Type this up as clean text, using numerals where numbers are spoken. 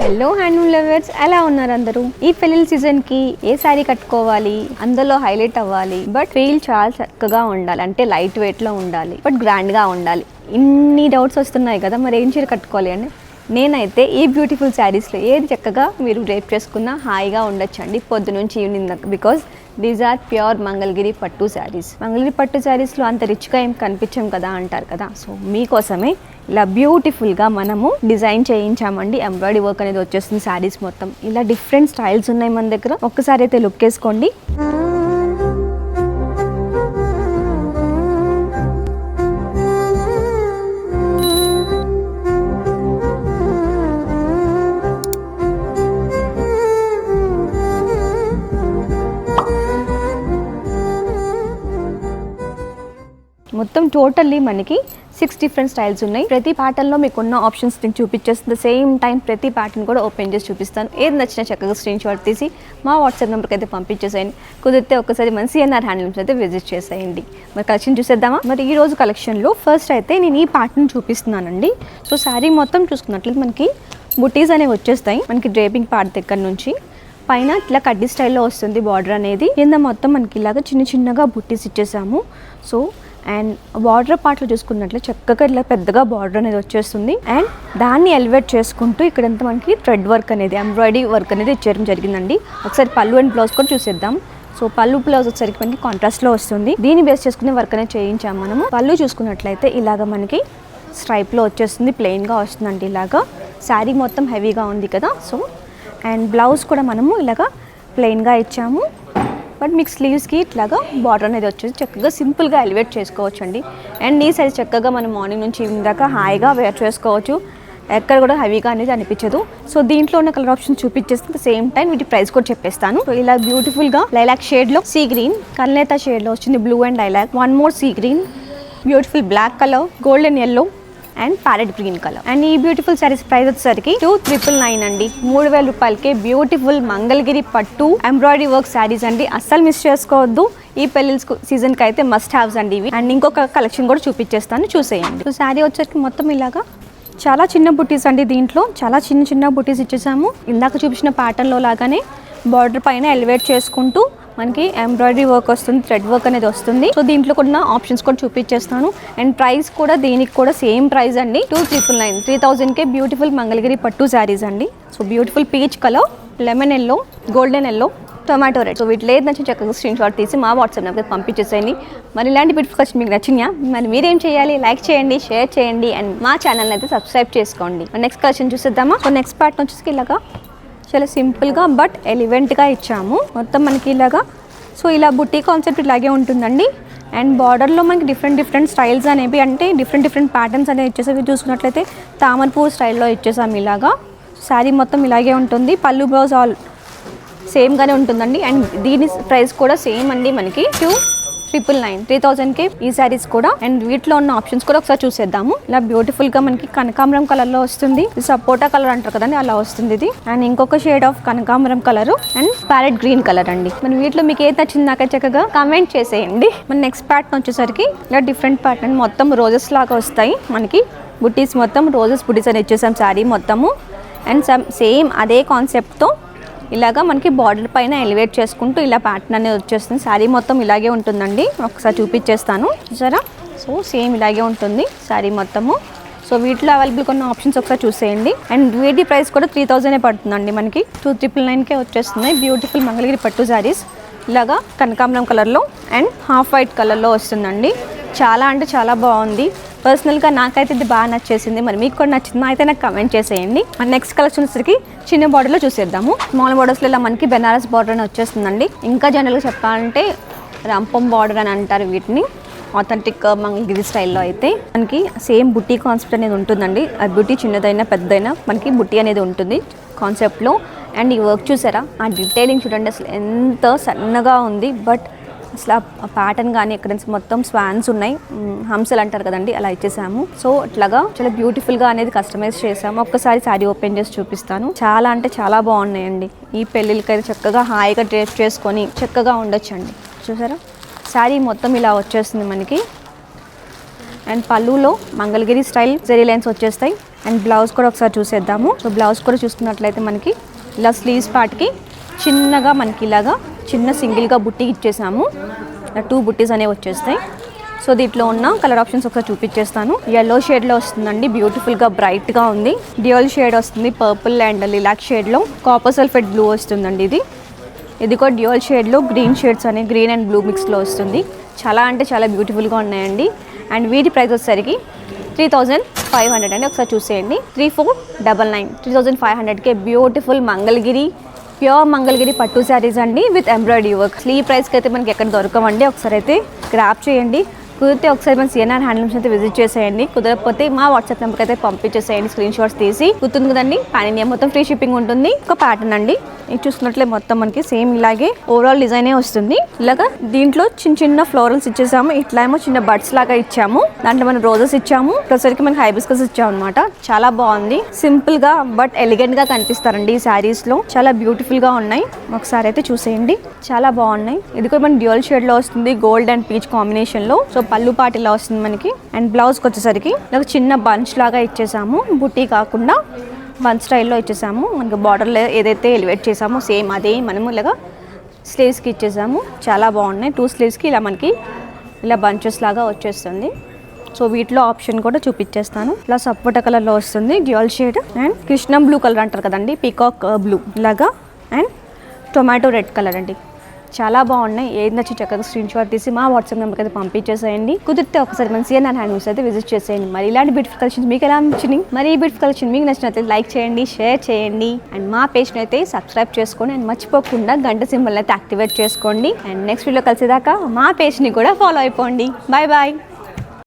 Hello handloom lovers, ఎలా ఉన్నారు అందరూ? ఈ పెళ్లి సీజన్ కి ఏ శారీ కట్టుకోవాలి, అందులో హైలైట్ అవ్వాలి, బట్ ఫీల్ చాలా చక్కగా ఉండాలి, అంటే లైట్ వెయిట్ లో ఉండాలి, బట్ గ్రాండ్ గా ఉండాలి. ఇన్ని డౌట్స్ వస్తున్నాయి కదా, మరి ఏం చీర కట్టుకోవాలి అని. నేనైతే ఈ బ్యూటిఫుల్ శారీస్లో ఏది చక్కగా మీరు డ్రేప్ చేసుకున్నా హాయిగా ఉండొచ్చండి పొద్దు నుంచి ఈవినింగ్ దాకా. Because these are pure Mangalagiri పట్టు శారీస్. మంగళగిరి పట్టు శారీస్లో అంత రిచ్గా ఏం కనిపించం కదా అంటారు కదా. సో మీకోసమే ఇలా బ్యూటిఫుల్గా మనము డిజైన్ చేయించామండి. ఎంబ్రాయిడరీ వర్క్ అనేది వచ్చేస్తుంది శారీస్ మొత్తం. ఇలా డిఫరెంట్ స్టైల్స్ ఉన్నాయి మన దగ్గర. ఒక్కసారి అయితే లుక్ వేసుకోండి. మొత్తం టోటల్లీ మనకి 6 డిఫరెంట్ స్టైల్స్ ఉన్నాయి. ప్రతి ప్యాటర్న్లో మీకు ఉన్న ఆప్షన్స్ నేను చూపించేస్తుంది. సేమ్ టైం ప్రతి ప్యాటర్న్ కూడా ఓపెన్ చేసి చూపిస్తాను. ఏది నచ్చినా చక్కగా స్క్రీన్ షాట్ తీసి మా వాట్సాప్ నెంబర్కి అయితే పంపించేసేయండి. కుదిరితే ఒకసారి మన సిఎన్ఆర్ హ్యాండ్లూమ్స్ అయితే విజిట్ చేసేయండి. మరి కలెక్షన్ చూసేద్దామా? మరి ఈ రోజు కలెక్షన్లో ఫస్ట్ అయితే నేను ఈ ప్యాటర్న్ చూపిస్తున్నానండి. సో శారీ మొత్తం చూసుకున్నట్లయితే మనకి బుటీస్ అనేవి వచ్చేస్తాయి. మనకి డ్రేపింగ్ పార్ట్ దగ్గర నుంచి పైన ఇట్లా కడ్డీ స్టైల్లో వస్తుంది బార్డర్ అనేది. కింద మొత్తం మనకి ఇలాగా చిన్న చిన్నగా బుట్టీస్ ఇచ్చేసాము. సో అండ్ బార్డర్ పార్ట్లో చూసుకున్నట్లు చక్కగా ఇట్లా పెద్దగా బార్డర్ అనేది వచ్చేస్తుంది. అండ్ దాన్ని ఎలివేట్ చేసుకుంటూ ఇక్కడంతా మనకి థ్రెడ్ వర్క్ అనేది, ఎంబ్రాయిడరీ వర్క్ అనేది ఇచ్చేయడం జరిగిందండి. ఒకసారి పళ్ళు అండ్ బ్లౌజ్ కూడా చూసేద్దాం. సో పళ్ళు బ్లౌజ్ వచ్చేసరికి మనకి కాంట్రాస్ట్లో వస్తుంది. దీన్ని బేస్ చేసుకునే వర్క్ అనేది చేయించాము మనము. పళ్ళు చూసుకున్నట్లయితే ఇలాగ మనకి స్ట్రైప్లో వచ్చేస్తుంది, ప్లెయిన్గా వస్తుందండి. ఇలాగా శారీ మొత్తం హెవీగా ఉంది కదా. సో అండ్ బ్లౌజ్ కూడా మనము ఇలాగా ప్లెయిన్గా ఇచ్చాము. బట్ మీకు స్లీవ్స్కి ఇట్లాగా బార్డర్ అనేది వచ్చేసి చక్కగా సింపుల్గా ఎలివేట్ చేసుకోవచ్చు అండి. అండ్ ఈ సైజ్ చక్కగా మనం మార్నింగ్ నుంచి ఈవినింగ్ దాకా హాయిగా వేర్ చేసుకోవచ్చు. ఎక్కడ కూడా హెవీగా అనేది అనిపించదు. సో దీంట్లో ఉన్న కలర్ ఆప్షన్ చూపించేస్తే సేమ్ టైం వీటి ప్రైస్ కూడా చెప్పేస్తాను. సో ఇలా బ్యూటిఫుల్గా లైలాక్ షేడ్లో, సీ గ్రీన్, కల్నేత షేడ్లో వచ్చింది blue and lilac, one more sea green, beautiful black colour, golden yellow and parrot green colour. And ఈ బ్యూటిఫుల్ శారీస్ ప్రైస్ వచ్చేసరికి 2999 అండి. 3000 రూపాయలకే బ్యూటిఫుల్ మంగళగిరి పట్టు ఎంబ్రాయిడరీ వర్క్ శారీస్ అండి. అస్సలు మిస్ చేసుకోవద్దు. ఈ పెళ్లి సీజన్కి అయితే మస్ట్ హ్యావ్స్ అండి ఇవి. అండ్ ఇంకొక కలెక్షన్ కూడా చూపించేస్తాను, చూసేయండి. సో శారీ వచ్చేసరికి మొత్తం ఇలాగా చాలా చిన్న బుటీస్ అండి. దీంట్లో చాలా చిన్న చిన్న బుటీస్ ఇచ్చేసాము. ఇందాక చూపించిన ప్యాటర్న్లో లాగానే బార్డర్ పైన ఎలివేట్ చేసుకుంటూ మనకి ఎంబ్రాయిడరీ వర్క్ వస్తుంది, థ్రెడ్ వర్క్ అనేది వస్తుంది. సో దీంట్లో కూడా ఆప్షన్స్ కూడా చూపించేస్తాను. అండ్ ప్రైస్ కూడా దీనికి కూడా సేమ్ ప్రైస్ అండి, 2999, 3000కే బ్యూటిఫుల్ మంగళగిరి పట్టు శారీస్ అండి. So beautiful peach colour, lemon yellow, golden yellow, tomato red. So వీటిలో ఏది నచ్చిన చక్కగా స్క్రీన్ షాట్ తీసి మా వాట్సాప్ నెంబర్కి పంపించేసేయండి. మరి ఇలాంటి బ్యూటిఫికేషన్ మీకు నచ్చినా మరి మీరేం చేయాలి? లైక్ చేయండి, షేర్ చేయండి అండ్ మా ఛానల్ని అయితే సబ్స్క్రైబ్ చేసుకోండి. నెక్స్ట్ కలెక్షన్ చూసేద్దామా? సో నెక్స్ట్ పార్ట్ వచ్చేసి ఇలాగా చాలా సింపుల్గా బట్ ఎలివెంట్గా ఇచ్చాము. మొత్తం మనకి ఇలాగా సో ఇలా బుట్టి కాన్సెప్ట్ ఇలాగే ఉంటుందండి. అండ్ బార్డర్లో మనకి డిఫరెంట్ స్టైల్స్ అనేవి, అంటే డిఫరెంట్ ప్యాటర్న్స్ అనేవి ఇచ్చేసి చూసుకున్నట్లయితే తామరపూ స్టైల్లో ఇచ్చేసాము. ఇలాగా శారీ మొత్తం ఇలాగే ఉంటుంది. పళ్ళు బ్లౌజ్ ఆల్ సేమ్గానే ఉంటుందండి. అండ్ దీని ప్రైస్ కూడా సేమ్ అండి, మనకి 2999, 3000కే ఈ శారీస్ కూడా. అండ్ వీటిలో ఉన్న ఆప్షన్స్ కూడా ఒకసారి చూసేద్దాము. ఇలా బ్యూటిఫుల్గా మనకి కనకాంబరం కలర్లో వస్తుంది. సపోటా కలర్ అంటారు కదండి, అలా వస్తుంది ఇది. అండ్ ఇంకొక షేడ్ ఆఫ్ కనకాంబరం colour and parrot green colour అండి. మన వీటిలో మీకు ఏది నచ్చింది నాకైతే చక్కగా కామెంట్ చేసేయండి. మన నెక్స్ట్ ప్యాటర్న్ వచ్చేసరికి ఇలా డిఫరెంట్ ప్యాటర్న్, మొత్తం రోజెస్ లాగా వస్తాయి మనకి. బుటీస్ మొత్తం రోజెస్ బుటీస్ అని ఇచ్చేసాం శారీ మొత్తము. అండ్ సేమ్ అదే కాన్సెప్ట్తో ఇలాగా మనకి బార్డర్ పైన ఎలివేట్ చేసుకుంటూ ఇలా ప్యాటర్న్ అనేది వచ్చేస్తుంది. శారీ మొత్తం ఇలాగే ఉంటుందండి. ఒకసారి చూపించేస్తాను చూసారా. సో సేమ్ ఇలాగే ఉంటుంది శారీ మొత్తము. సో వీటిలో అవైలబుల్ కొన్ని ఆప్షన్స్ ఒకసారి చూసేయండి. అండ్ వీటి ప్రైస్ కూడా 3000 పడుతుందండి మనకి. 2999కే వచ్చేస్తుంది బ్యూటిఫుల్ మంగళగిరి పట్టు శారీస్. ఇలాగా కనకాంబరం కలర్లో అండ్ హాఫ్ వైట్ కలర్లో వస్తుందండి. చాలా అంటే చాలా బాగుంది. పర్సనల్గా నాకైతే ఇది బాగా నచ్చేసింది. మరి మీకు కూడా నచ్చిందా అయితే నాకు కమెంట్ చేసేయండి. మన నెక్స్ట్ కలెక్షన్ వచ్చేసరికి చిన్న బార్డర్లో చూసేద్దాము. స్మాల్ బార్డర్స్లో ఇలా మనకి బెనారస్ బార్డర్ అని వచ్చేస్తుందండి. ఇంకా జనరల్గా చెప్పాలంటే రంపం బార్డర్ అని అంటారు వీటిని. ఆథెంటిక్ మంగళగిరి స్టైల్లో అయితే మనకి సేమ్ బుట్టి కాన్సెప్ట్ అనేది ఉంటుందండి. అది బుట్టి చిన్నదైనా పెద్దదైనా మనకి బుట్టి అనేది ఉంటుంది కాన్సెప్ట్లో. అండ్ ఈ వర్క్ చూసారా, ఆ డీటెయిలింగ్ చూడండి, అసలు ఎంత సన్నగా ఉంది. బట్ అసలు ఆ ప్యాటర్న్ కానీ ఎక్కడ మొత్తం స్వాన్స్ ఉన్నాయి, హంసలు అంటారు కదండి, అలా ఇచ్చేసాము. సో అట్లాగా చాలా బ్యూటిఫుల్గా అనేది కస్టమైజ్ చేసాము. ఒక్కసారి శారీ ఓపెన్ చేసి చూపిస్తాను. చాలా అంటే చాలా బాగున్నాయండి. ఈ పెళ్ళిళ్ళకి అయితే చక్కగా హాయిగా డ్రెస్ చేసుకొని చక్కగా ఉండొచ్చండి. చూసారా శారీ మొత్తం ఇలా వచ్చేస్తుంది మనకి. అండ్ పళ్ళులో మంగళగిరి స్టైల్ జెరీ లైన్స్ వచ్చేస్తాయి. అండ్ బ్లౌజ్ కూడా ఒకసారి చూసేద్దాము. సో బ్లౌజ్ కూడా చూసుకున్నట్లయితే మనకి ఇలా స్లీవ్స్ పార్ట్కి చిన్నగా మనకి ఇలాగా చిన్న సింగిల్గా బుట్టి ఇచ్చేసాము. 2 బుట్టీస్ అనేవి వచ్చేస్తాయి. సో దీంట్లో ఉన్న కలర్ ఆప్షన్స్ ఒకసారి చూపించేస్తాను. ఎల్లో షేడ్లో వస్తుందండి, బ్యూటిఫుల్గా బ్రైట్గా ఉంది. డ్యూయల్ షేడ్ వస్తుంది, పర్పుల్ అండ్ లిలాక్ షేడ్లో. కాపర్ సల్ఫేట్ బ్లూ వస్తుందండి. ఇది కూడా డ్యూయల్ షేడ్లో గ్రీన్ షేడ్స్ అనే గ్రీన్ అండ్ బ్లూ మిక్స్లో వస్తుంది. చాలా అంటే చాలా బ్యూటిఫుల్గా ఉన్నాయండి. అండ్ వీటి ప్రైస్ వచ్చేసరికి 3500 అండి. ఒకసారి చూసేయండి. 3499 3500కే బ్యూటిఫుల్ మంగళగిరి ప్యూర్ మంగళగిరి పట్టు శారీస్ అండి విత్ ఎంబ్రాయిడరీ వర్క్. ఈ ప్రైస్కి అయితే మనకి ఎక్కడ దొరకవండి. ఒకసారి అయితే గ్రాప్ చేయండి. కుదిరితే ఒకసారి మన సిఎన్ఆర్ హ్యాండ్లూమ్స్ అయితే విజిట్ చేసేయండి. కుదరకపోతే మా వాట్సాప్ నెంబర్కి అయితే పంపించేసేయండి స్క్రీన్ షాట్స్ తీసి. గుర్తుంది కదండి, పాన్ ఇండియా మొత్తం ఫ్రీ షిప్పింగ్ ఉంటుంది. ఒక ప్యాటర్న్ అండి, ఇది చూసుకున్నట్లే మొత్తం మనకి సేమ్ ఇలాగే ఓవరాల్ డిజైనే వస్తుంది. ఇలాగా దీంట్లో చిన్న ఫ్లోరల్స్ ఇచ్చేసాము. ఇట్లా ఏమో చిన్న బడ్స్ లాగా ఇచ్చాము. దాంట్లో మనం రోజెస్ ఇచ్చాము, ప్రస్తుతానికి మనకి హైబిస్కస్ ఇచ్చాము అనమాట. చాలా బాగుంది, సింపుల్ గా బట్ ఎలిగెంట్ గా కనిపిస్తారండి ఈ శారీస్ లో. చాలా బ్యూటిఫుల్ గా ఉన్నాయి. ఒకసారి అయితే చూసేయండి, చాలా బాగున్నాయి. ఇది కూడా మన డ్యూయల్ షేడ్ లో వస్తుంది, గోల్డ్ అండ్ పీచ్ కాంబినేషన్ లో. సో పళ్ళు పాటు ఇలా వస్తుంది మనకి. అండ్ బ్లౌజ్ కి వచ్చేసరికి ఇలా చిన్న బంచ్ లాగా ఇచ్చేసాము, బుట్టి కాకుండా బంచ్ స్టైల్లో ఇచ్చేసాము. మనకి బార్డర్లో ఏదైతే ఎలివేట్ చేసామో సేమ్ అదే మనము ఇలాగా స్లీవ్స్కి ఇచ్చేసాము. చాలా బాగున్నాయి. 2 స్లీవ్స్కి ఇలా మనకి ఇలా బంచెస్ లాగా వచ్చేస్తుంది. సో వీటిలో ఆప్షన్ కూడా చూపించేస్తాను. ఇలా సపోటా కలర్లో వస్తుంది, dual shade. And Krishnam blue colour అంటారు కదండి, పీకాక్ బ్లూ ఇలాగా. అండ్ టొమాటో రెడ్ కలర్ అండి. చాలా బాగున్నాయి. ఏది నచ్చి చక్కగా స్క్రీన్ షాట్ తీసి మా వాట్సాప్ నెంబర్కి అయితే పంపించేసేయండి. కుదిరితే ఒకసారి మన సిఎన్ఆర్ హ్యాండ్లూమ్స్ అయితే విజిట్ చేసేయండి. మరి ఇలాంటి బ్యూటిఫుల్ కలెక్షన్స్ మీకు ఎలా అనిపించింది? మరి ఈ బ్యూటిఫుల్ కలెక్షన్ మీకు నచ్చినట్లయితే లైక్ చేయండి, షేర్ చేయండి. అండ్ మా పేజ్ని అయితే సబ్స్క్రైబ్ చేసుకోండి. అండ్ మర్చిపోకుండా గంట సింబల్ అయితే యాక్టివేట్ చేసుకోండి. అండ్ నెక్స్ట్ వీడియో కలిసేదాకా మా పేజ్ని కూడా ఫాలో అయిపోండి. Bye bye.